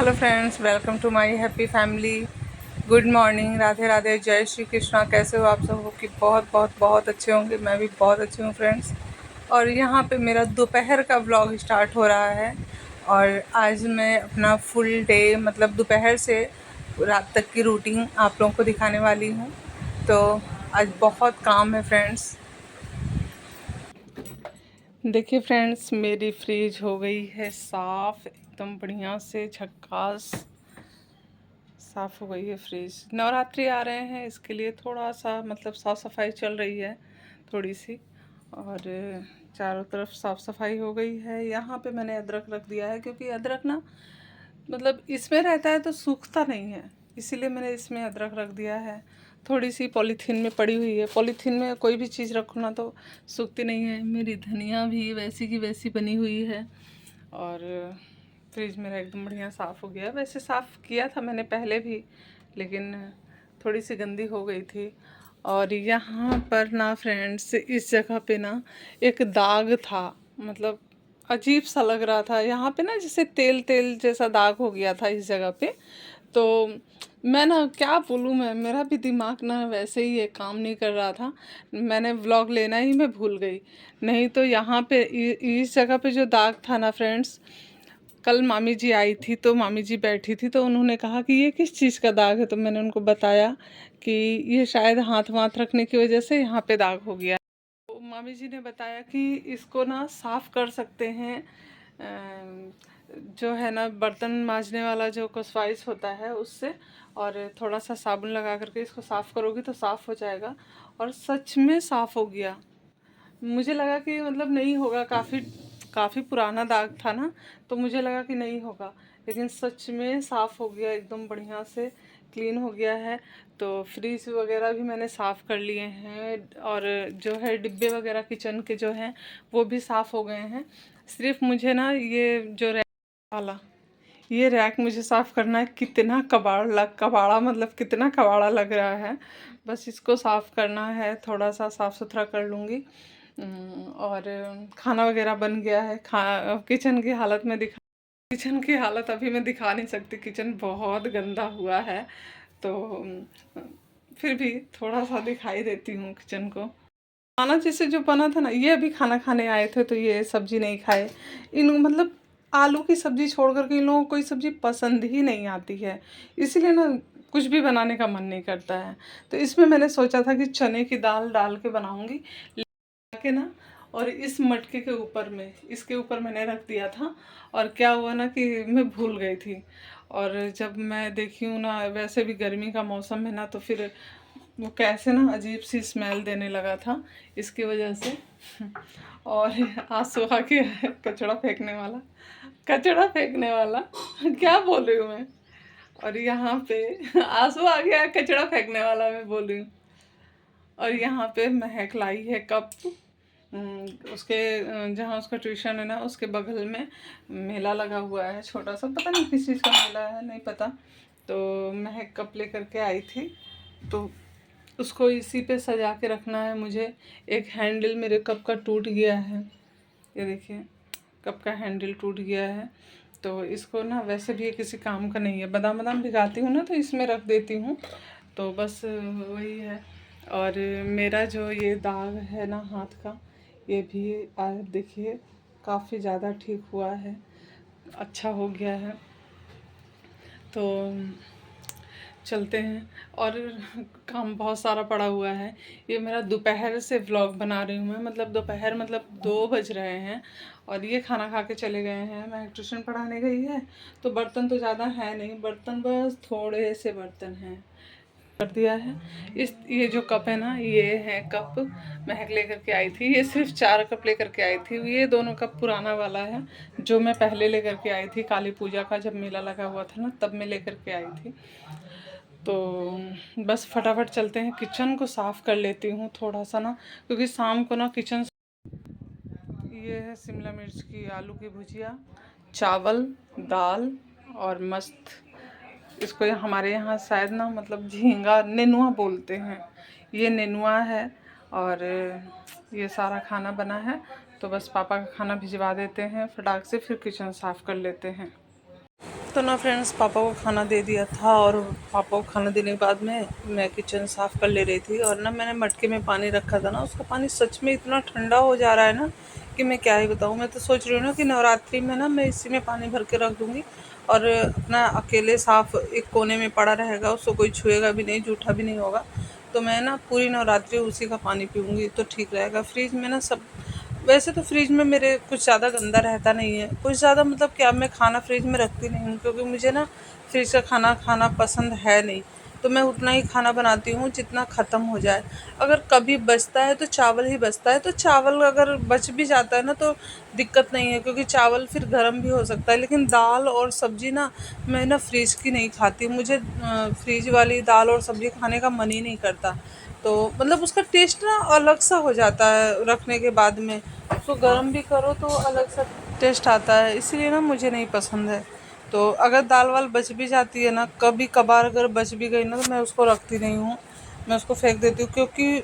Hello friends, welcome to my happy family. Good morning, Radhe Radhe, जय श्री कृष्णा। कैसे हो आप सब? हो कि बहुत बहुत बहुत अच्छे होंगे। मैं भी बहुत अच्छी हूँ फ्रेंड्स। और यहाँ पे मेरा दोपहर का व्लॉग स्टार्ट हो रहा है। और आज मैं अपना फुल डे मतलब दोपहर से रात तक की रूटीन आप लोगों को दिखाने वाली हूँ। तो आज बहुत काम है फ्रेंड्स। देखिए फ्रेंड्स, मेरी फ्रिज हो गई है साफ़, एकदम बढ़िया से झक्कास साफ़ हो गई है फ्रिज। नवरात्रि आ रहे हैं, इसके लिए थोड़ा सा मतलब साफ़ सफाई चल रही है थोड़ी सी। और चारों तरफ साफ़ सफाई हो गई है। यहाँ पे मैंने अदरक रख दिया है, क्योंकि अदरक ना मतलब इसमें रहता है तो सूखता नहीं है, इसीलिए मैंने इसमें अदरक रख दिया है। थोड़ी सी पॉलीथीन में पड़ी हुई है। पॉलीथीन में कोई भी चीज़ रखो ना तो सूखती नहीं है। मेरी धनिया भी वैसी की वैसी बनी हुई है। और फ्रिज मेरा एकदम बढ़िया साफ़ हो गया। वैसे साफ़ किया था मैंने पहले भी, लेकिन थोड़ी सी गंदी हो गई थी। और यहाँ पर ना फ्रेंड्स, इस जगह पे ना एक दाग था, मतलब अजीब सा लग रहा था यहाँ पे ना, जैसे तेल तेल जैसा दाग हो गया था इस जगह पे। तो मैं ना क्या बोलूँ, मेरा भी दिमाग ना वैसे ही ये काम नहीं कर रहा था। मैंने व्लॉग लेना ही मैं भूल गई। नहीं तो यहाँ पे इस जगह पे जो दाग था ना फ्रेंड्स, कल मामी जी आई थी तो मामी जी बैठी थी तो उन्होंने कहा कि ये किस चीज़ का दाग है। तो मैंने उनको बताया कि ये शायद हाथ वाथ रखने की वजह से यहाँ पे दाग हो गया। तो मामी जी ने बताया कि इसको ना साफ़ कर सकते हैं। जो है ना बर्तन मांजने वाला जो कस्वाइस होता है उससे, और थोड़ा सा साबुन लगा करके इसको साफ़ करोगी तो साफ़ हो जाएगा। और सच में साफ़ हो गया। मुझे लगा कि मतलब नहीं होगा, काफ़ी काफ़ी पुराना दाग था ना, तो मुझे लगा कि नहीं होगा, लेकिन सच में साफ़ हो गया, एकदम बढ़िया से क्लीन हो गया है। तो फ्रिज वगैरह भी मैंने साफ़ कर लिए हैं, और जो है डिब्बे वगैरह किचन के जो हैं वो भी साफ़ हो गए हैं। सिर्फ मुझे ना ये जो रैक वाला, ये रैक मुझे साफ़ करना है। कितना कबाड़ा मतलब कितना कबाड़ा लग रहा है। बस इसको साफ़ करना है, थोड़ा सा साफ़ सुथरा कर लूँगी। और खाना वगैरह बन गया है। किचन की हालत में किचन की हालत अभी मैं दिखा नहीं सकती, किचन बहुत गंदा हुआ है। तो फिर भी थोड़ा सा दिखाई देती हूँ किचन को। खाना जैसे जो बना था ना, ये अभी खाना खाने आए थे तो ये सब्ज़ी नहीं खाए। इन मतलब आलू की सब्ज़ी छोड़ कर के इन लोगों को कोई सब्ज़ी पसंद ही नहीं आती है, इसीलिए ना कुछ भी बनाने का मन नहीं करता है। तो इसमें मैंने सोचा था कि चने की दाल डाल के बनाऊंगी के ना। और इस मटके के ऊपर में, इसके ऊपर मैंने रख दिया था। और क्या हुआ ना कि मैं भूल गई थी। और जब मैं देखी हूँ ना, वैसे भी गर्मी का मौसम है ना, तो फिर वो कैसे ना अजीब सी स्मेल देने लगा था इसकी वजह से। और आंसू आ गया है, कचड़ा फेंकने वाला, कचड़ा फेंकने वाला क्या बोल रही हूँ मैं। और यहाँ पे आंसू आ गया है, कचड़ा फेंकने वाला मैं बोल रही हूँ। और यहाँ पे महक लाई है कप। उसके जहाँ उसका ट्यूशन है ना, उसके बगल में मेला लगा हुआ है छोटा सा, पता नहीं किस चीज़ का मेला है, नहीं पता। तो महक कप लेकर के आई थी, तो उसको इसी पे सजा के रखना है मुझे। एक हैंडल मेरे कप का टूट गया है, ये देखिए, कप का हैंडल टूट गया है। तो इसको ना वैसे भी ये किसी काम का नहीं है। बादाम बादाम भिगाती हूँ ना तो इसमें रख देती हूँ, तो बस वही है। और मेरा जो ये दाग है ना हाथ का, ये भी देखिए काफ़ी ज़्यादा ठीक हुआ है, अच्छा हो गया है। तो चलते हैं। और काम बहुत सारा पड़ा हुआ है। ये मेरा दोपहर से व्लॉग बना रही हूँ मैं, मतलब दोपहर मतलब 2 बज रहे हैं। और ये खाना खा के चले गए हैं, मैं ट्यूशन पढ़ाने गई है। तो बर्तन तो ज़्यादा है नहीं, बर्तन बस थोड़े से बर्तन हैं, कर दिया है। ये जो कप है ना, ये है कप महक लेकर के आई थी। ये सिर्फ 4 कप लेकर के आई थी। ये दोनों कप पुराना वाला है, जो मैं पहले लेकर के आई थी काली पूजा का जब मेला लगा हुआ था ना, तब मैं लेकर के आई थी। तो बस फटाफट चलते हैं, किचन को साफ़ कर लेती हूँ थोड़ा सा ना, क्योंकि शाम को ना किचन। ये है शिमला मिर्च की आलू की भुजिया, चावल, दाल और मस्त। इसको हमारे यहाँ शायद ना मतलब झींगा नेनुआ बोलते हैं, ये नेनुआ है। और ये सारा खाना बना है, तो बस पापा का खाना भिजवा देते हैं फटाक से, फिर किचन साफ़ कर लेते हैं। तो ना फ्रेंड्स पापा को खाना दे दिया था, और पापा को खाना देने के बाद में मैं किचन साफ़ कर ले रही थी। और ना मैंने मटके में पानी रखा था ना, उसका पानी सच में इतना ठंडा हो जा रहा है ना कि मैं क्या ही बताऊँ। मैं तो सोच रही हूँ ना कि नवरात्रि में ना मैं इसी में पानी भर के रख दूँगी, और अपना अकेले साफ़ एक कोने में पड़ा रहेगा, उसको कोई छुएगा भी नहीं, जूठा भी नहीं होगा। तो मैं ना पूरी नवरात्रि उसी का पानी पीऊँगी तो ठीक रहेगा। फ्रिज में ना सब, वैसे तो फ्रिज में मेरे कुछ ज़्यादा गंदा रहता नहीं है, कुछ ज़्यादा मतलब क्या, मैं खाना फ्रिज में रखती नहीं हूँ, क्योंकि मुझे ना फ्रिज का खाना खाना पसंद है नहीं। तो मैं उतना ही खाना बनाती हूँ जितना ख़त्म हो जाए। अगर कभी बचता है तो चावल ही बचता है, तो चावल अगर बच भी जाता है ना तो दिक्कत नहीं है, क्योंकि चावल फिर गर्म भी हो सकता है। लेकिन दाल और सब्ज़ी ना मैं ना फ्रिज की नहीं खाती, मुझे फ्रिज वाली दाल और सब्ज़ी खाने का मन ही नहीं करता। तो मतलब उसका टेस्ट ना अलग सा हो जाता है रखने के बाद में, उसको गर्म भी करो तो अलग सा टेस्ट आता है, इसीलिए ना मुझे नहीं पसंद है। तो अगर दाल वाल बच भी जाती है ना, कभी कभार अगर बच भी गई ना, तो मैं उसको रखती नहीं हूँ, मैं उसको फेंक देती हूँ। क्योंकि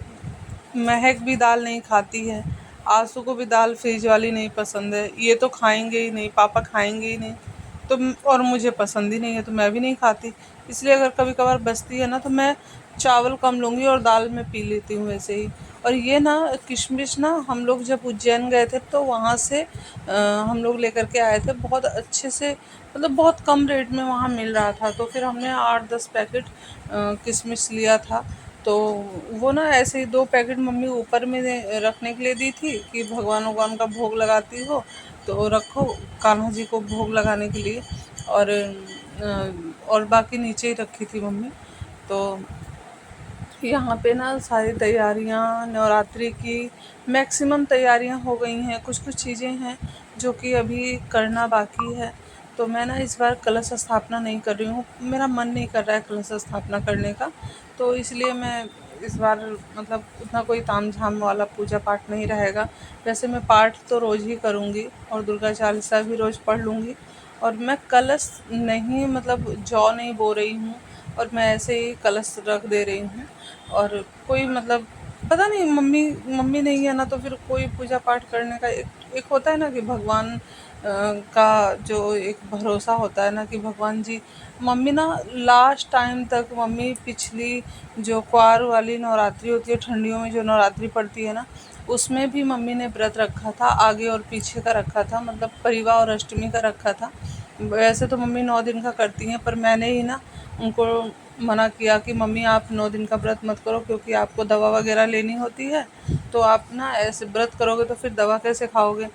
महक भी दाल नहीं खाती है, आंसू को भी दाल फ्रिज वाली नहीं पसंद है, ये तो खाएंगे ही नहीं, पापा खाएंगे ही नहीं। तो और मुझे पसंद ही नहीं है तो मैं भी नहीं खाती। इसलिए अगर कभी कभार बचती है ना तो मैं चावल कम लूँगी और दाल में पी लेती हूँ वैसे ही। और ये ना किशमिश ना हम लोग जब उज्जैन गए थे तो वहाँ से हम लोग लेकर के आए थे, बहुत अच्छे से, मतलब बहुत कम रेट में वहाँ मिल रहा था। तो फिर हमने 8-10 पैकेट किशमिश लिया था। तो वो ना ऐसे ही 2 पैकेट मम्मी ऊपर में रखने के लिए दी थी कि भगवान भगवान का भोग लगाती हो तो रखो, कान्हा जी को भोग लगाने के लिए। और बाकी नीचे ही रखी थी मम्मी। तो यहाँ पे ना सारी तैयारियाँ नवरात्रि की मैक्सिमम तैयारियाँ हो गई हैं, कुछ कुछ चीज़ें हैं जो कि अभी करना बाकी है। तो मैं ना इस बार कलश स्थापना नहीं कर रही हूँ, मेरा मन नहीं कर रहा है कलश स्थापना करने का। तो इसलिए मैं इस बार मतलब उतना कोई तामझाम वाला पूजा पाठ नहीं रहेगा। वैसे मैं पाठ तो रोज़ ही करूँगी और दुर्गा चालीसा भी रोज़ पढ़ लूँगी। और मैं कलश नहीं, मतलब जौ नहीं बो रही हूँ, और मैं ऐसे ही कलश रख दे रही हूँ। और कोई मतलब पता नहीं, मम्मी मम्मी नहीं है ना, तो फिर कोई पूजा पाठ करने का एक होता है ना कि भगवान का जो एक भरोसा होता है ना कि भगवान जी। मम्मी ना लास्ट टाइम तक, मम्मी पिछली जो क्वार वाली नवरात्रि होती है, ठंडियों में जो नवरात्रि पड़ती है ना, उसमें भी मम्मी ने व्रत रखा था, आगे और पीछे का रखा था, मतलब परिवार और अष्टमी का रखा था। वैसे तो मम्मी 9 दिन का करती हैं, पर मैंने ही ना उनको मना किया कि मम्मी आप 9 दिन का व्रत मत करो, क्योंकि आपको दवा वगैरह लेनी होती है, तो आप ना ऐसे व्रत करोगे तो फिर दवा कैसे खाओगे।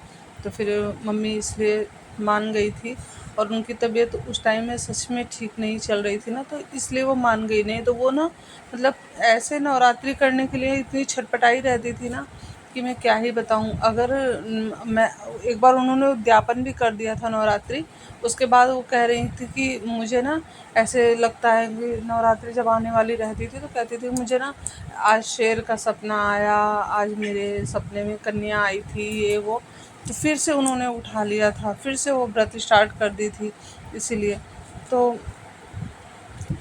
तो फिर मम्मी इसलिए मान गई थी। और उनकी तबीयत उस टाइम में सच में ठीक नहीं चल रही थी ना, तो इसलिए वो मान गई। नहीं तो वो ना मतलब ऐसे नवरात्रि करने के लिए इतनी छटपटाई रहती थी ना कि मैं क्या ही बताऊं। अगर मैं एक बार, उन्होंने उद्यापन भी कर दिया था नवरात्रि, उसके बाद वो कह रही थी कि मुझे ना ऐसे लगता है कि नवरात्रि जब आने वाली रहती थी तो कहती थी मुझे ना आज शेर का सपना आया, आज मेरे सपने में कन्या आई थी, ये वो। तो फिर से उन्होंने उठा लिया था, फिर से वो व्रत स्टार्ट कर दी थी। इसीलिए तो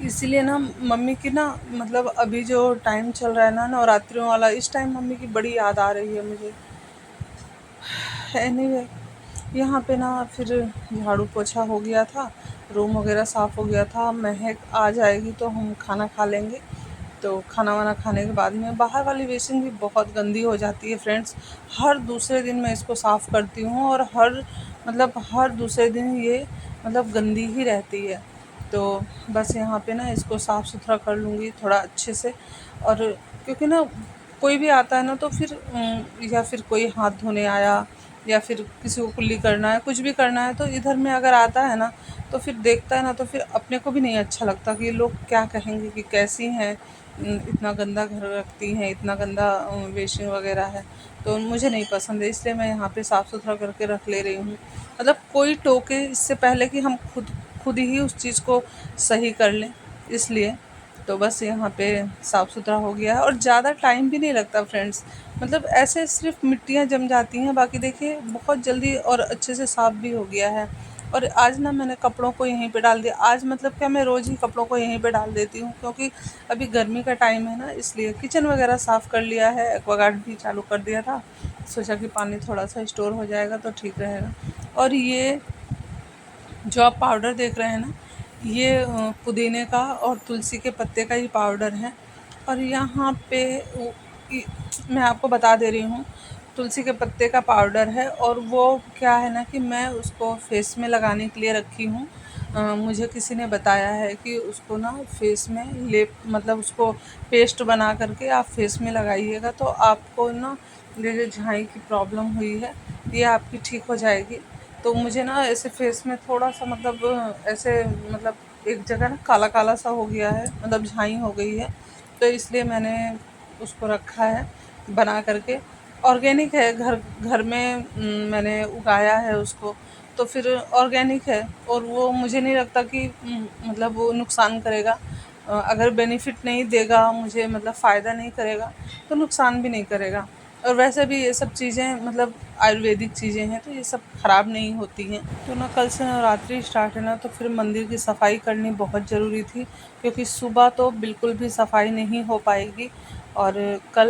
इसीलिए ना मम्मी की ना, मतलब अभी जो टाइम चल रहा है ना नवरात्रियों वाला, इस टाइम मम्मी की बड़ी याद आ रही है मुझे। एनीवे, यहाँ पे ना फिर झाड़ू पोछा हो गया था, रूम वगैरह साफ़ हो गया था। महक आ जाएगी तो हम खाना खा लेंगे। तो खाना वाना खाने के बाद में बाहर वाली बेसिन भी बहुत गंदी हो जाती है फ्रेंड्स। हर दूसरे दिन मैं इसको साफ़ करती हूँ, और हर दूसरे दिन ये मतलब गंदी ही रहती है। तो बस यहाँ पे ना इसको साफ़ सुथरा कर लूँगी थोड़ा अच्छे से। और क्योंकि ना कोई भी आता है ना तो फिर या फिर कोई हाथ धोने आया, या फिर किसी को कुल्ली करना है, कुछ भी करना है, तो इधर में अगर आता है ना तो फिर देखता है ना, तो फिर अपने को भी नहीं अच्छा लगता कि लोग क्या कहेंगे कि कैसी हैं, इतना गंदा घर रखती हैं, इतना गंदा वेस्टिंग वगैरह है। तो मुझे नहीं पसंद है, इसलिए मैं यहाँ पे साफ़ सुथरा करके रख ले रही हूँ। मतलब कोई टोके इससे पहले कि हम खुद खुद ही उस चीज़ को सही कर लें, इसलिए। तो बस यहाँ पे साफ़ सुथरा हो गया है, और ज़्यादा टाइम भी नहीं लगता फ्रेंड्स। मतलब ऐसे सिर्फ मिट्टियाँ जम जाती हैं, बाकी देखिए बहुत जल्दी और अच्छे से साफ़ भी हो गया है। और आज ना मैंने कपड़ों को यहीं पे डाल दिया, आज मतलब क्या, मैं रोज़ ही कपड़ों को यहीं पे डाल देती हूँ, क्योंकि अभी गर्मी का टाइम है ना, इसलिए। किचन वगैरह साफ़ कर लिया है, एक्वागार्ड भी चालू कर दिया था, सोचा कि पानी थोड़ा सा स्टोर हो जाएगा तो ठीक रहेगा। और ये जो आप पाउडर देख रहे हैं ना, ये पुदीने का और तुलसी के पत्ते का ही पाउडर है। और यहाँ पे मैं आपको बता दे रही हूँ, तुलसी के पत्ते का पाउडर है और वो क्या है ना कि मैं उसको फेस में लगाने के लिए रखी हूँ। मुझे किसी ने बताया है कि उसको ना फेस में लेप मतलब उसको पेस्ट बना करके आप फेस में लगाइएगा तो आपको ना ये जो झाई की प्रॉब्लम हुई है ये आपकी ठीक हो जाएगी। तो मुझे ना ऐसे फेस में थोड़ा सा मतलब ऐसे मतलब एक जगह ना काला काला सा हो गया है, मतलब झाई हो गई है। तो इसलिए मैंने उसको रखा है बना करके। ऑर्गेनिक है, घर घर में मैंने उगाया है उसको, तो फिर ऑर्गेनिक है और वो मुझे नहीं लगता कि मतलब वो नुकसान करेगा। अगर बेनिफिट नहीं देगा मुझे, मतलब फ़ायदा नहीं करेगा, तो नुकसान भी नहीं करेगा। और वैसे भी ये सब चीज़ें मतलब आयुर्वेदिक चीज़ें हैं तो ये सब ख़राब नहीं होती हैं। तो ना कल से नवरात्रि स्टार्ट है ना, तो फिर मंदिर की सफाई करनी बहुत ज़रूरी थी, क्योंकि सुबह तो बिल्कुल भी सफाई नहीं हो पाएगी। और कल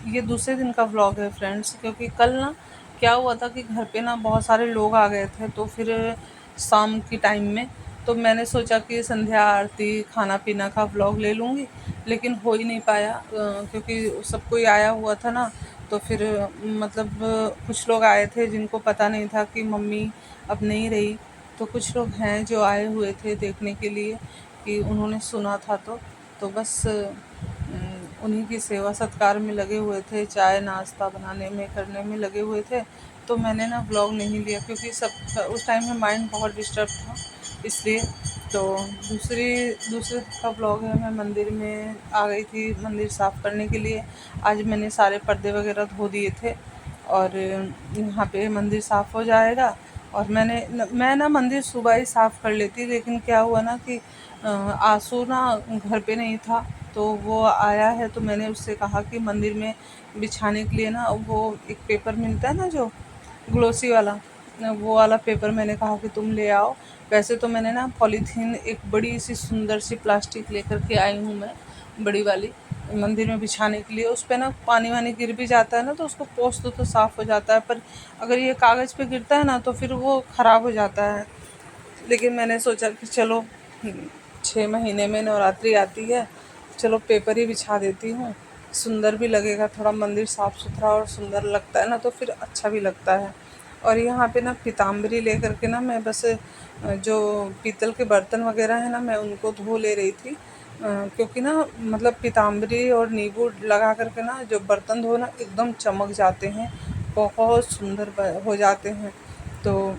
ये दूसरे दिन का व्लॉग है फ्रेंड्स, क्योंकि कल ना क्या हुआ था कि घर पे ना बहुत सारे लोग आ गए थे, तो फिर शाम की टाइम में तो मैंने सोचा कि संध्या आरती खाना पीना का व्लॉग ले लूँगी, लेकिन हो ही नहीं पाया क्योंकि सब कोई आया हुआ था ना। तो फिर मतलब कुछ लोग आए थे जिनको पता नहीं था कि मम्मी अब नहीं रही, तो कुछ लोग हैं जो आए हुए थे देखने के लिए कि उन्होंने सुना था। तो बस उन्हीं की सेवा सत्कार में लगे हुए थे, चाय नाश्ता बनाने में करने में लगे हुए थे। तो मैंने ना व्लॉग नहीं लिया क्योंकि सब उस टाइम में माइंड बहुत डिस्टर्ब था, इसलिए। तो दूसरे का व्लॉग है, मैं मंदिर में आ गई थी मंदिर साफ़ करने के लिए। आज मैंने सारे पर्दे वगैरह धो दिए थे और यहाँ पे मंदिर साफ़ हो जाएगा। और मैं ना मंदिर सुबह ही साफ़ कर लेती, लेकिन क्या हुआ ना कि आंसू ना घर पे नहीं था, तो वो आया है तो मैंने उससे कहा कि मंदिर में बिछाने के लिए ना वो एक पेपर मिलता है ना जो ग्लोसी वाला, वो वाला पेपर मैंने कहा कि तुम ले आओ। वैसे तो मैंने ना पॉलीथीन एक बड़ी सी सुंदर सी प्लास्टिक लेकर के आई हूँ मैं, बड़ी वाली, मंदिर में बिछाने के लिए। उस पे ना पानी वानी गिर भी जाता है ना तो उसको पोंछ दो तो साफ़ हो जाता है, पर अगर ये कागज़ पे गिरता है ना तो फिर वो ख़राब हो जाता है। लेकिन मैंने सोचा कि चलो 6 महीने में नवरात्रि आती है, चलो पेपर ही बिछा देती हूँ, सुंदर भी लगेगा, थोड़ा मंदिर साफ़ सुथरा और सुंदर लगता है ना तो फिर अच्छा भी लगता है। और यहाँ पे ना पीताम्बरी लेकर के ना मैं बस जो पीतल के बर्तन वगैरह है ना मैं उनको धो ले रही थी, क्योंकि ना मतलब पीताम्बरी और नींबू लगा करके ना जो बर्तन धो ना एकदम चमक जाते हैं, बहुत सुंदर हो जाते हैं। तो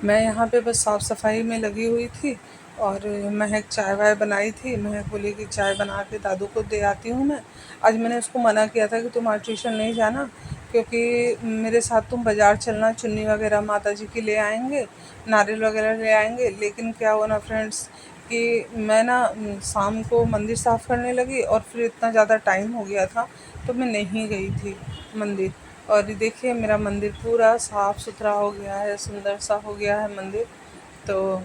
मैं यहाँ पे बस साफ़ सफाई में लगी हुई थी और महक चाय वाय बनाई थी। महक बोली कि चाय बना के दादू को दे आती हूँ मैं। आज मैंने उसको मना किया था कि तुम आज ट्यूशन नहीं जाना, क्योंकि मेरे साथ तुम बाज़ार चलना, चुन्नी वगैरह माता जी की ले आएंगे, नारियल वगैरह ले आएंगे। लेकिन क्या हुआ ना फ्रेंड्स कि मैं ना शाम को मंदिर साफ़ करने लगी और फिर इतना ज़्यादा टाइम हो गया था तो मैं नहीं गई थी मंदिर। और ये देखिए मेरा मंदिर पूरा साफ़ सुथरा हो गया है, सुंदर सा हो गया है मंदिर। तो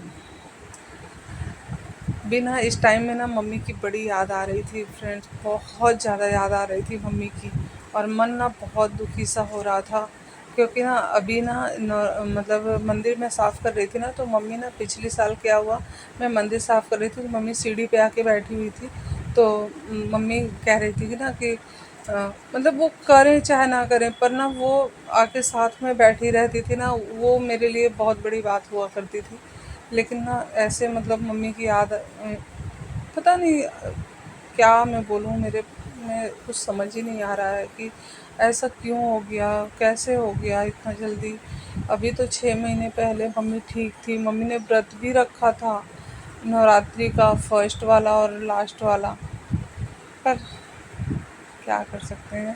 बिना इस टाइम में ना मम्मी की बड़ी याद आ रही थी फ्रेंड्स, बहुत ज़्यादा याद आ रही थी मम्मी की। और मन ना बहुत दुखी सा हो रहा था, क्योंकि ना अभी ना मतलब मंदिर में साफ़ कर रही थी ना तो मम्मी ना पिछले साल क्या हुआ, मैं मंदिर साफ़ कर रही थी तो मम्मी सीढ़ी पे आके बैठी हुई थी। तो मम्मी कह रही थी कि ना कि मतलब वो करें चाहे ना करें पर ना वो आके साथ में बैठी रहती थी ना, वो मेरे लिए बहुत बड़ी बात हुआ करती थी। लेकिन ना ऐसे मतलब मम्मी की याद पता नहीं क्या मैं बोलूँ, मेरे में कुछ समझ ही नहीं आ रहा है कि ऐसा क्यों हो गया, कैसे हो गया इतना जल्दी। अभी तो 6 महीने पहले मम्मी ठीक थी, मम्मी ने व्रत भी रखा था नवरात्रि का, फर्स्ट वाला और लास्ट वाला। पर क्या कर सकते हैं।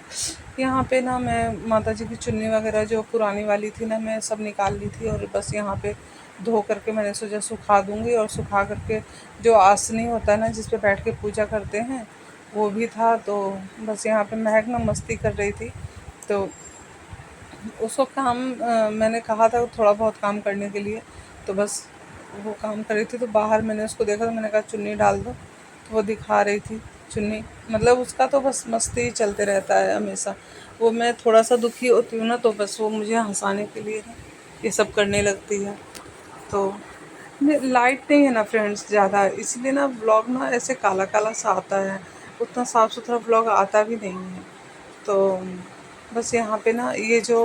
यहाँ पे ना मैं माता जी की चुन्नी वगैरह जो पुरानी वाली थी ना मैं सब निकाल ली थी और बस यहाँ पे धो करके मैंने सोचा सुखा दूँगी। और सुखा करके जो आसनी होता है ना जिस पे बैठ के पूजा करते हैं वो भी था। तो बस यहाँ पे महक ना मस्ती कर रही थी, तो उसको काम मैंने कहा था थोड़ा बहुत काम करने के लिए, तो बस वो काम कर रही थी। तो बाहर मैंने उसको देखा तो मैंने कहा चुन्नी डाल दो, तो वो दिखा रही थी चुन्नी। मतलब उसका तो बस मस्ती ही चलते रहता है हमेशा। वो मैं थोड़ा सा दुखी होती हूँ ना तो बस वो मुझे हंसाने के लिए ये सब करने लगती है। तो लाइट नहीं है ना फ्रेंड्स ज़्यादा, इसलिए ना व्लॉग ना ऐसे काला काला सा आता है, उतना साफ़ सुथरा व्लॉग आता भी नहीं है। तो बस यहाँ पे ना ये जो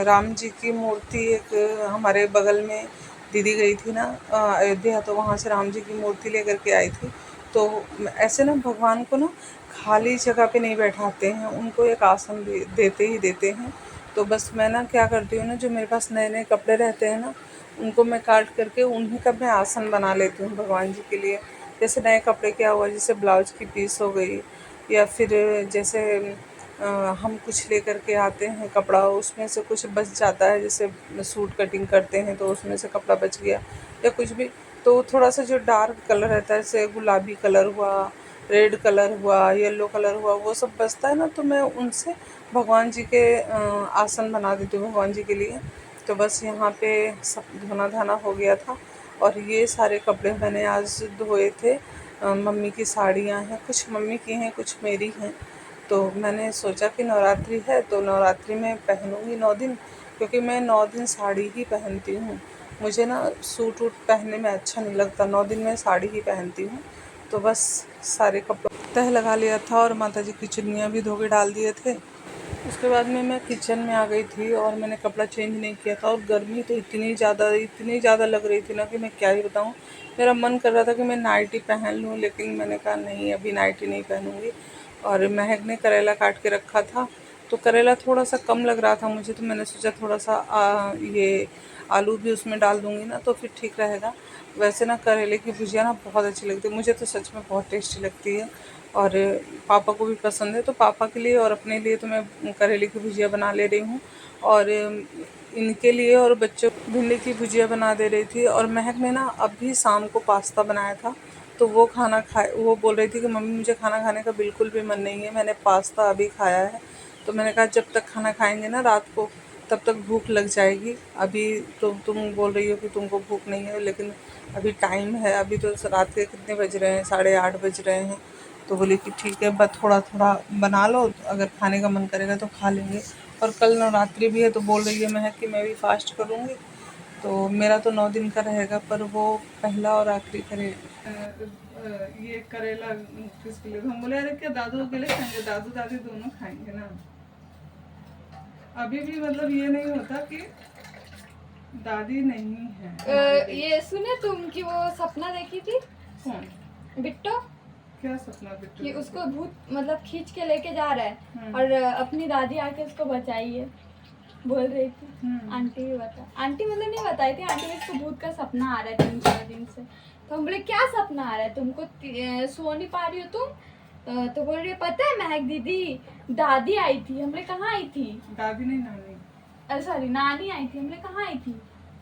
राम जी की मूर्ति एक हमारे बगल में दीदी गई थी ना अयोध्या, तो वहाँ से राम जी की मूर्ति लेकर के आई थी। तो ऐसे ना भगवान को ना खाली जगह पे नहीं बैठाते हैं, उनको एक आसन देते ही देते हैं। तो बस मैं ना क्या करती हूँ ना, जो मेरे पास नए नए कपड़े रहते हैं ना, उनको मैं काट करके उन्हीं का मैं आसन बना लेती हूँ भगवान जी के लिए। जैसे नए कपड़े क्या हुआ, जैसे ब्लाउज की पीस हो गई, या फिर जैसे हम कुछ लेकर के आते हैं कपड़ा, उसमें से कुछ बच जाता है, जैसे सूट कटिंग करते हैं तो उसमें से कपड़ा बच गया या कुछ भी, तो थोड़ा सा जो डार्क कलर रहता है, जैसे गुलाबी कलर हुआ, रेड कलर हुआ, येलो कलर हुआ, वो सब बचता है ना, तो मैं उनसे भगवान जी के आसन बना देती हूँ भगवान जी के लिए। तो बस यहाँ पे सब धोना धाना हो गया था, और ये सारे कपड़े मैंने आज धोए थे। मम्मी की साड़ियाँ हैं, कुछ मम्मी की हैं, कुछ मेरी हैं। तो मैंने सोचा कि नवरात्रि है तो नवरात्रि में पहनूंगी 9 दिन, क्योंकि मैं 9 दिन साड़ी ही पहनती हूँ। मुझे ना सूट वूट पहनने में अच्छा नहीं लगता, 9 दिन में साड़ी ही पहनती हूँ। तो बस सारे कपड़ों तह लगा लिया था, और माता जी की चुन्नियाँ भी धो के डाल दिए थे। उसके बाद में मैं किचन में आ गई थी, और मैंने कपड़ा चेंज नहीं किया था, और गर्मी तो इतनी ज़्यादा लग रही थी ना कि मैं क्या ही बताऊँ। मेरा मन कर रहा था कि मैं नाइटी पहन लूँ, लेकिन मैंने कहा नहीं, अभी नाइटी नहीं पहनूँगी। और महक ने करेला काट के रखा था, तो करेला थोड़ा सा कम लग रहा था मुझे, तो मैंने सोचा थोड़ा सा ये आलू भी उसमें डाल दूँगी ना तो फिर ठीक रहेगा। वैसे ना करेले की भुजिया ना बहुत अच्छी लगती है मुझे, तो सच में बहुत टेस्टी लगती है, और पापा को भी पसंद है। तो पापा के लिए और अपने लिए तो मैं करेले की भुजिया बना ले रही हूँ, और इनके लिए और बच्चों को भिंडी की भुजिया बना दे रही थी। और महक ने ना अभी शाम को पास्ता बनाया था, तो वो खाना खाए, वो बोल रही थी कि मम्मी मुझे खाना खाने का बिल्कुल भी मन नहीं है, मैंने पास्ता अभी खाया है। तो मैंने कहा जब तक खाना खाएंगे ना रात को, तब तक भूख लग जाएगी। अभी तो तुम बोल रही हो कि तुमको भूख नहीं है, लेकिन अभी टाइम है, अभी तो रात के कितने बज रहे हैं, 8:30 बज रहे हैं। तो बोली कि ठीक है, बस थोड़ा थोड़ा बना लो, अगर खाने का मन करेगा तो खा लेंगे। और कल नवरात्रि भी है, तो बोल रही है महक कि मैं भी फास्ट करूँगी। तो मेरा तो 9 दिन का रहेगा, पर वो पहला और आखिरी करे। ये करेला किसके लिए, हम बोले अरे क्या दादू के लिए खाएंगे, दादू दादी दोनों खाएंगे ना। अभी भी मतलब ये नहीं होता कि दादी नहीं है। ये सुने तुम कि वो सपना देखी थी? कौन? बिट्टो। क्या सपना बिट्टू? कि उसको भूत मतलब खींच के लेके जा रहा है, और अपनी दादी आके उसको बचाई है, बोल रही थी। आंटी भी बता, आंटी मतलब नहीं बताई थी, आंटी में इसको भूत का सपना आ रहा है 3-4 दिन से। तो हम बोले क्या सपना आ रहा है तुमको, सो नहीं पा रही हो तुम? तो बोल रही है पता है महक दीदी, दादी आई थी। हमने कहाँ आई थी? दादी नहीं, नानी। सॉरी, नानी आई थी। हमने कहाँ आई थी?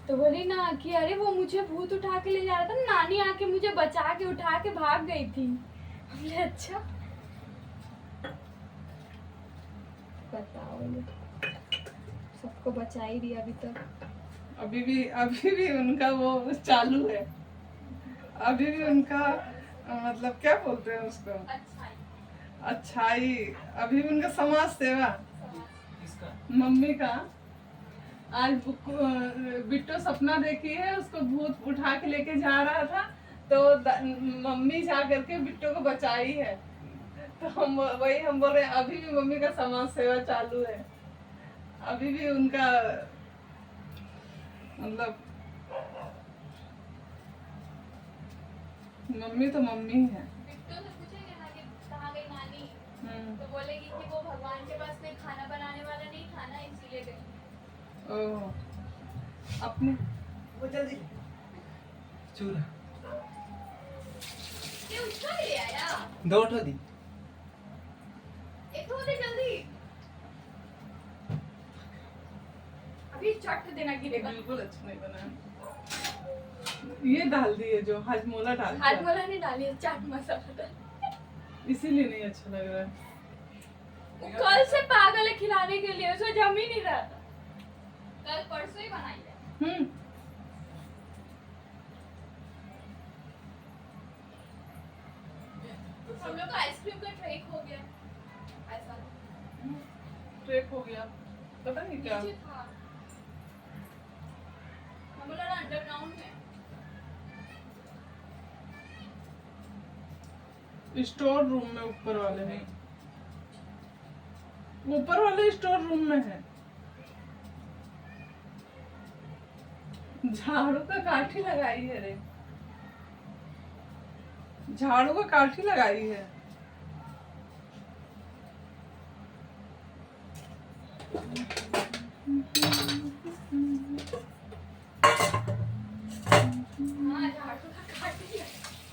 तो बोली ना कि अरे वो मुझे भूत उठा के ले जा रहा था, नानी आके मुझे बचा के उठा के भाग गई थी। हमने अच्छा बताओ, सबको बचा ही रही अभी तक। अभी भी उनका वो चालू है, अभी भी उनका मतलब क्या बोलते हैं उसको, अच्छाई, अभी भी उनका समाज सेवा। मम्मी का आज बिट्टो सपना देखी है, उसको भूत उठा के लेके जा रहा था, तो मम्मी जा करके बिट्टो को बचाई है। तो हम बोल रहे हैं अभी भी मम्मी का समाज सेवा चालू है, अभी भी उनका मतलब मम्मी तो मम्मी है। बिट्टो से पूछेंगे ना कि कहाँ गई नानी, तो बोलेगी कि वो भगवान के पास कोई खाना बनाने वाला नहीं था ना, इसीलिए गई। ओह, अपने वो जल्दी चूरा ये उसका ले आया, 2 ठो दी। एक तो दे जल्दी, अभी चट देना ये गिरेगा। बिल्कुल अच्छा नहीं बना है। ये डाल दिए जो हाजमोला डाल दिया, हाजमोला नहीं डाली है, चाट मसाला डाल। इसीलिए नहीं अच्छा लग रहा है। वो कल से पागल है खिलाने के लिए, उसे जम ही नहीं रहा था। कल परसों ही बनाई है। हम लोग का आइसक्रीम का ट्रेक हो गया, ऐसा ट्रेक हो गया, पता नहीं क्या। नीचे था, हम लोग अंडरग्राउंड में। स्टोर रूम में ऊपर वाले में, ऊपर वाले स्टोर रूम में है। झाड़ू का काठी लगाई है रे, झाड़ू का काठी लगाई है।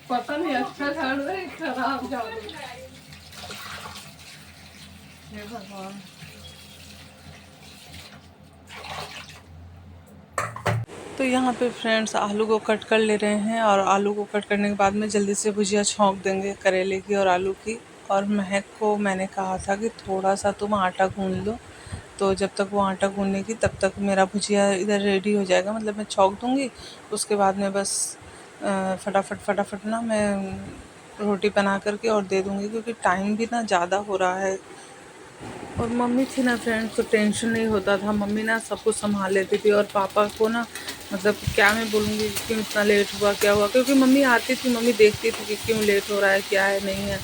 पता नहीं अच्छा झाड़ू है खराब झाड़ू। हे भगवान। तो यहाँ पे फ्रेंड्स आलू को कट कर ले रहे हैं, और आलू को कट करने के बाद में जल्दी से भुजिया छौंक देंगे करेले की और आलू की। और महक को मैंने कहा था कि थोड़ा सा तुम आटा गूंद लो, तो जब तक वो आटा गूंदने की तब तक मेरा भुजिया इधर रेडी हो जाएगा, मतलब मैं छौंक दूँगी। उसके बाद में बस फटाफट ना मैं रोटी बना करके और दे दूँगी, क्योंकि टाइम भी ना ज़्यादा हो रहा है। और मम्मी थी ना फ्रेंड्स, तो टेंशन नहीं होता था, मम्मी ना सब कुछ संभाल लेती थी। और पापा को ना मतलब क्या मैं बोलूँगी क्यों इतना लेट हुआ क्या हुआ, क्योंकि मम्मी आती थी, मम्मी देखती थी कि क्यों लेट हो रहा है, क्या है नहीं है।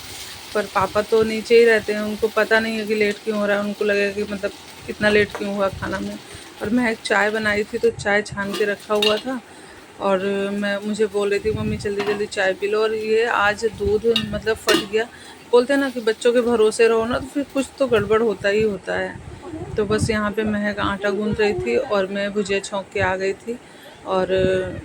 पर पापा तो नीचे ही रहते हैं, उनको पता नहीं है कि लेट क्यों हो रहा है, उनको लगेगा कि मतलब इतना लेट क्यों हुआ खाना में। और मैं एक चाय बनाई थी, तो चाय छान के रखा हुआ था, और मैं मुझे बोल रही थी मम्मी जल्दी जल्दी चाय पी लो। और ये आज दूध मतलब फट गया। बोलते हैं ना कि बच्चों के भरोसे रहो ना, तो फिर कुछ तो गड़बड़ होता ही होता है। तो बस यहाँ पे महक आटा गूंथ रही थी और मैं भुजिया छौंक के आ गई थी, और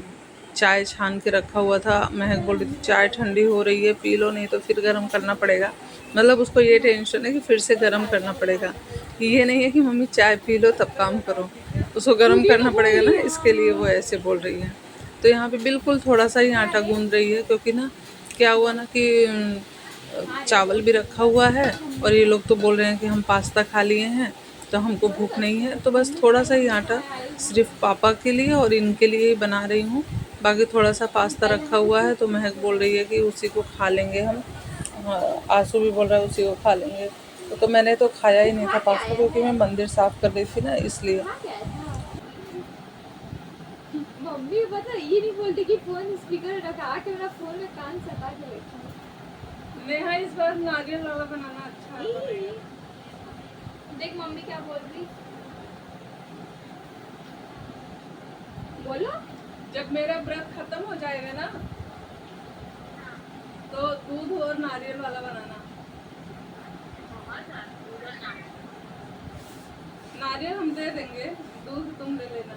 चाय छान के रखा हुआ था। महक बोल रही थी चाय ठंडी हो रही है, पी लो, नहीं तो फिर गर्म करना पड़ेगा। मतलब उसको ये टेंशन है कि फिर से गर्म करना पड़ेगा, ये नहीं है कि मम्मी चाय पी लो तब काम करो, उसको गर्म करना पड़ेगा ना, इसके लिए वो ऐसे बोल रही है। तो यहाँ पे बिल्कुल थोड़ा सा ही आटा गूंद रही है, क्योंकि ना क्या हुआ ना कि चावल भी रखा हुआ है, और ये लोग तो बोल रहे हैं कि हम पास्ता खा लिए हैं, तो हमको भूख नहीं है। तो बस थोड़ा सा ही आटा सिर्फ पापा के लिए और इनके लिए ही बना रही हूँ। बाकी थोड़ा सा पास्ता रखा हुआ है, तो महक बोल रही है कि उसी को खा लेंगे हम। आंसू भी बोल रहा है उसी को खा लेंगे। तो मैंने तो खाया ही नहीं था पास्ता, क्योंकि मैं मंदिर साफ़ कर रही थी ना, इसलिए। मम्मी पता ये नहीं बोलती कि फोन स्पीकर रखा के मेरा फोन में कान सटा के बैठा। नेहा इस बार नारियल वाला बनाना अच्छा है। देख मम्मी क्या बोल रही, बोलो। जब मेरा व्रत खत्म हो जाएगा ना, तो दूध और नारियल वाला बनाना। नारियल हम दे देंगे, दूध तुम ले लेना।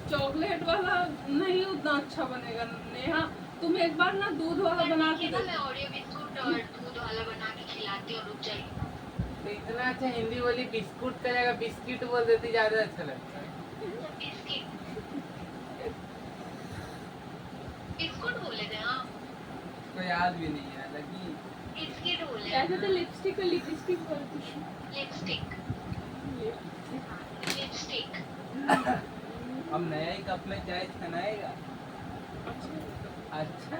चॉकलेट वाला नहीं उतना अच्छा बनेगा नेहा, तुम एक बार ना दूध वाला बना के दे। मैं ओरियो बिस्कुट और दूध वाला बना के खिलाती हूँ, रुक जाइए। तो इतना अच्छा हिंदी बोली, बिस्कुट का जगह बिस्किट बोल देती, ज्यादा अच्छा लगता है। बिस्कुट बोले थे हाँ, कोई याद भी नहीं है लगी। बिस्किट बोले। ऐसे तो लिपस्टिक को लिपस्टिक बोलती है। Lipstick lipstick. अब नया ही कप में चाय छनाएगा। अच्छा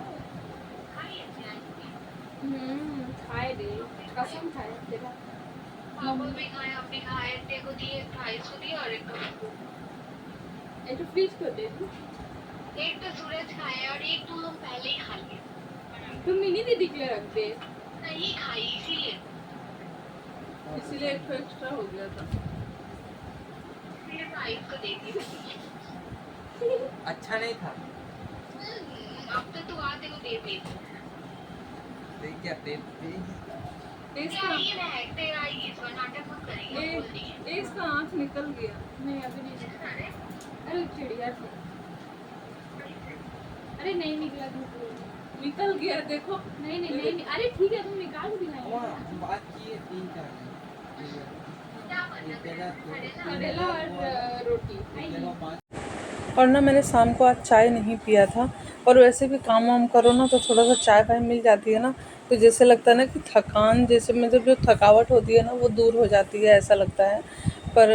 खाए दे, कसम खाए तेरा। पापा भी खाए, आप भी खाए, देखो दिए, प्राइस को दिए और एक को ये तो फ्रीज को दे दो। एक तो सूरज खाए और एक तो हम पहले ही खा लिए। तुम मिनी दीदी के लिए रख दे। नहीं खाई इसीलिए एक तो एक्स्ट्रा हो गया था। इसलिए प्राइस को दे दी। अच्छा नहीं था। अब तो तू आते को दे दे। देख क्या तेरा ही इस बार नाटक मत करेंगे। इसका आँख निकल गया। नहीं अभी नहीं। अरे चिड़िया थी। अरे नहीं निकला धूप। निकल गया देखो। नहीं। अरे ठीक है तुम निकाल के दिखाएंगे। बात किए 3-4 करेला और रोटी। और ना मैंने शाम को आज चाय नहीं पिया था, और वैसे भी काम वाम करो ना तो थोड़ा सा चाय वाय मिल जाती है ना, तो जैसे लगता है ना कि थकान, जैसे मतलब जो थकावट होती है ना वो दूर हो जाती है, ऐसा लगता है। पर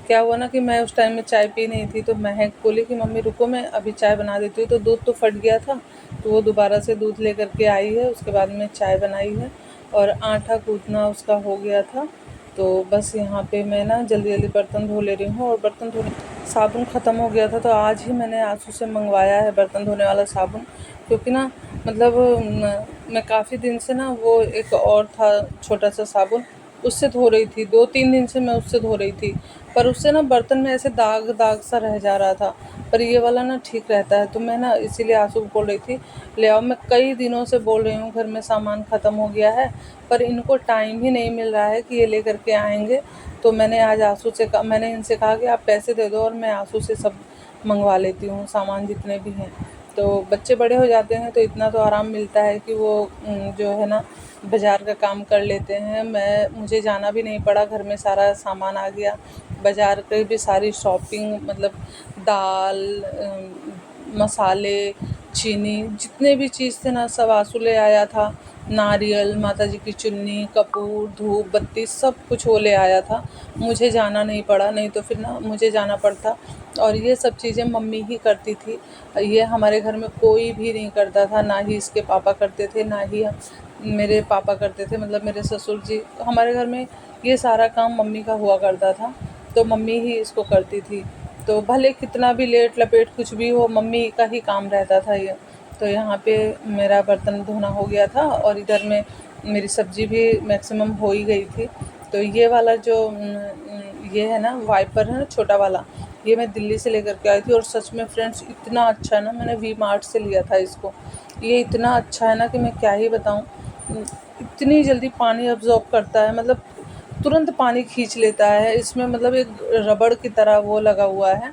क्या हुआ ना कि मैं उस टाइम में चाय पी नहीं थी, तो महक बोली कि मम्मी रुको मैं अभी चाय बना देती हूँ। तो दूध तो फट गया था, तो वो दोबारा से दूध ले करके आई है, उसके बाद में चाय बनाई है, और आटा गूँथना उसका हो गया था। तो बस यहाँ पे मैं ना जल्दी जल्दी बर्तन धो ले रही हूँ। और बर्तन धोने साबुन ख़त्म हो गया था, तो आज ही मैंने आंसू से मंगवाया है बर्तन धोने वाला साबुन। क्योंकि ना मतलब मैं काफ़ी दिन से ना वो एक और था छोटा सा साबुन, उससे धो रही थी। 2-3 दिन से मैं उससे धो रही थी, पर उससे ना बर्तन में ऐसे दाग दाग सा रह जा रहा था। पर ये वाला ना ठीक रहता है, तो मैं ना इसीलिए आंसू को बोल रही थी ले आओ। मैं कई दिनों से बोल रही हूँ, घर में सामान ख़त्म हो गया है, पर इनको टाइम ही नहीं मिल रहा है कि ये लेकर के आएंगे। तो मैंने आज आंसू से मैंने इनसे कहा कि आप पैसे दे दो और मैं आंसू से सब मंगवा लेती हूँ सामान जितने भी हैं। तो बच्चे बड़े हो जाते हैं तो इतना तो आराम मिलता है कि वो जो है ना बाज़ार का काम कर लेते हैं। मुझे जाना भी नहीं पड़ा, घर में सारा सामान आ गया। बाज़ार की भी सारी शॉपिंग, मतलब दाल, मसाले, चीनी, जितने भी चीज़ थे ना सब आंसू ले आया था। नारियल, माता जी की चुन्नी, कपूर, धूप बत्ती, सब कुछ वो ले आया था। मुझे जाना नहीं पड़ा, नहीं तो फिर ना मुझे जाना पड़ता। और ये सब चीज़ें मम्मी ही करती थी। ये हमारे घर में कोई भी नहीं करता था, ना ही इसके पापा करते थे, ना ही मेरे पापा करते थे, मतलब मेरे ससुर जी। हमारे घर में ये सारा काम मम्मी का हुआ करता था, तो मम्मी ही इसको करती थी। तो भले कितना भी लेट लपेट कुछ भी हो, मम्मी का ही काम रहता था ये। तो यहाँ पे मेरा बर्तन धोना हो गया था और इधर में मेरी सब्ज़ी भी मैक्सिमम हो ही गई थी। तो ये वाला जो ये है ना वाइपर है ना छोटा वाला, ये मैं दिल्ली से लेकर के आई थी। और सच में फ्रेंड्स इतना अच्छा है ना, मैंने वी मार्ट से लिया था इसको। ये इतना अच्छा है ना कि मैं क्या ही बताऊँ। इतनी जल्दी पानी अब्ज़ॉर्ब करता है, मतलब तुरंत पानी खींच लेता है। इसमें मतलब एक रबड़ की तरह वो लगा हुआ है।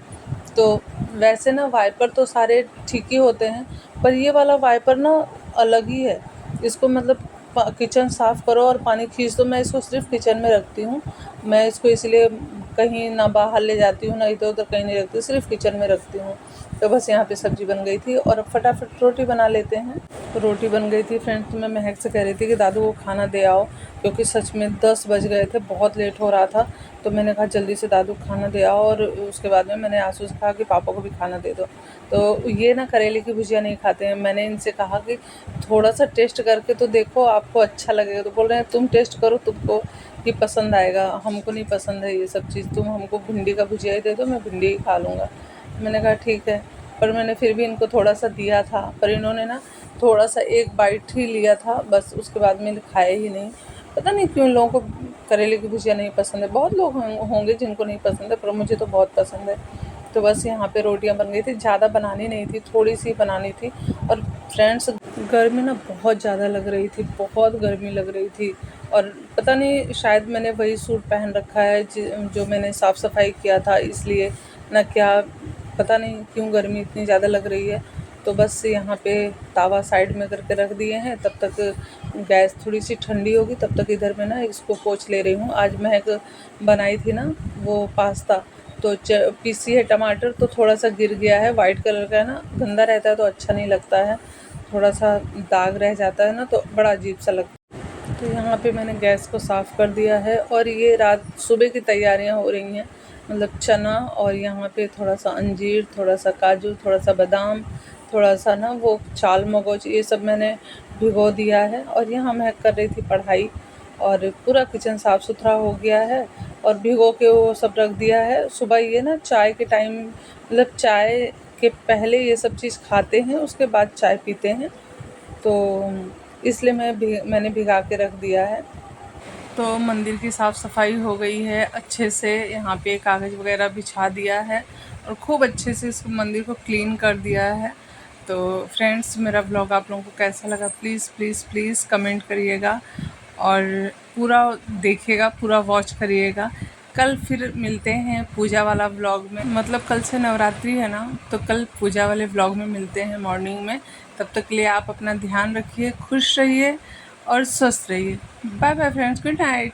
तो वैसे ना वाइपर तो सारे ठीक ही होते हैं, पर ये वाला वाइपर ना अलग ही है। इसको मतलब किचन साफ़ करो और पानी खींच दो। मैं इसको सिर्फ किचन में रखती हूँ। मैं इसको इसलिए कहीं ना बाहर ले जाती हूँ, ना इधर उधर कहीं नहीं रखती, सिर्फ किचन में रखती हूँ। तो बस यहाँ पे सब्ज़ी बन गई थी और अब फटाफट रोटी बना लेते हैं। रोटी बन गई थी फ्रेंड्स। तो मैं महक से कह रही थी कि दादू को खाना दे आओ, क्योंकि सच में 10 बज गए थे, बहुत लेट हो रहा था। तो मैंने कहा जल्दी से दादू खाना दे आओ। और उसके बाद में मैंने आंसू से कहा कि पापा को भी खाना दे दो। तो ये ना करेले की भुजिया नहीं खाते हैं। मैंने इनसे कहा कि थोड़ा सा टेस्ट करके तो देखो, आपको अच्छा लगेगा। तो बोल रहे हैं तुम टेस्ट करो, तुमको ये पसंद आएगा, हमको नहीं पसंद है ये सब चीज़। तुम हमको भिंडी का भुजिया ही दे दो, मैं भिंडी ही खा लूँगा। मैंने कहा ठीक है। पर मैंने फिर भी इनको थोड़ा सा दिया था, पर इन्होंने ना थोड़ा सा एक बाइट ही लिया था बस, उसके बाद में खाया ही नहीं। पता नहीं क्यों लोगों को करेले की भुजिया नहीं पसंद है। बहुत लोग होंगे जिनको नहीं पसंद है, पर मुझे तो बहुत पसंद है। तो बस यहाँ पे रोटियाँ बन गई थी, ज़्यादा बनानी नहीं थी, थोड़ी सी बनानी थी। और फ्रेंड्स गर्मी ना बहुत ज़्यादा लग रही थी, बहुत गर्मी लग रही थी। और पता नहीं शायद मैंने वही सूट पहन रखा है जो मैंने साफ़ सफाई किया था, इसलिए ना क्या पता नहीं क्यों गर्मी इतनी ज़्यादा लग रही है। तो बस यहाँ पे तावा साइड में करके रख दिए हैं, तब तक गैस थोड़ी सी ठंडी होगी, तब तक इधर में ना इसको पोंछ ले रही हूँ। आज महक बनाई थी ना वो पास्ता, तो पीसी है टमाटर, तो थोड़ा सा गिर गया है। वाइट कलर का है ना, गंदा रहता है तो अच्छा नहीं लगता है, थोड़ा सा दाग रह जाता है ना तो बड़ा अजीब सा लगता है। तो यहाँ पे मैंने गैस को साफ़ कर दिया है और ये रात सुबह की तैयारियाँ हो रही हैं। मतलब चना और यहाँ पे थोड़ा सा अंजीर, थोड़ा सा काजू, थोड़ा सा बादाम, थोड़ा सा ना वो चाल मगज, ये सब मैंने भिगो दिया है। और यहाँ मैं कर रही थी पढ़ाई, और पूरा किचन साफ़ सुथरा हो गया है और भिगो के वो सब रख दिया है। सुबह ये ना चाय के टाइम, मतलब चाय के पहले ये सब चीज़ खाते हैं, उसके बाद चाय पीते हैं, तो इसलिए मैंने भिगा के रख दिया है। तो मंदिर की साफ़ सफाई हो गई है अच्छे से। यहाँ पे कागज़ वगैरह बिछा दिया है और खूब अच्छे से इस मंदिर को क्लीन कर दिया है। तो फ्रेंड्स मेरा ब्लॉग आप लोगों को कैसा लगा प्लीज़ प्लीज़ प्लीज़ कमेंट करिएगा और पूरा देखिएगा, पूरा वॉच करिएगा। कल फिर मिलते हैं पूजा वाला व्लॉग में, मतलब कल से नवरात्रि है ना, तो कल पूजा वाले व्लॉग में मिलते हैं मॉर्निंग में। तब तक के लिए आप अपना ध्यान रखिए, खुश रहिए और स्वस्थ रहिए। Bye bye friends, good night.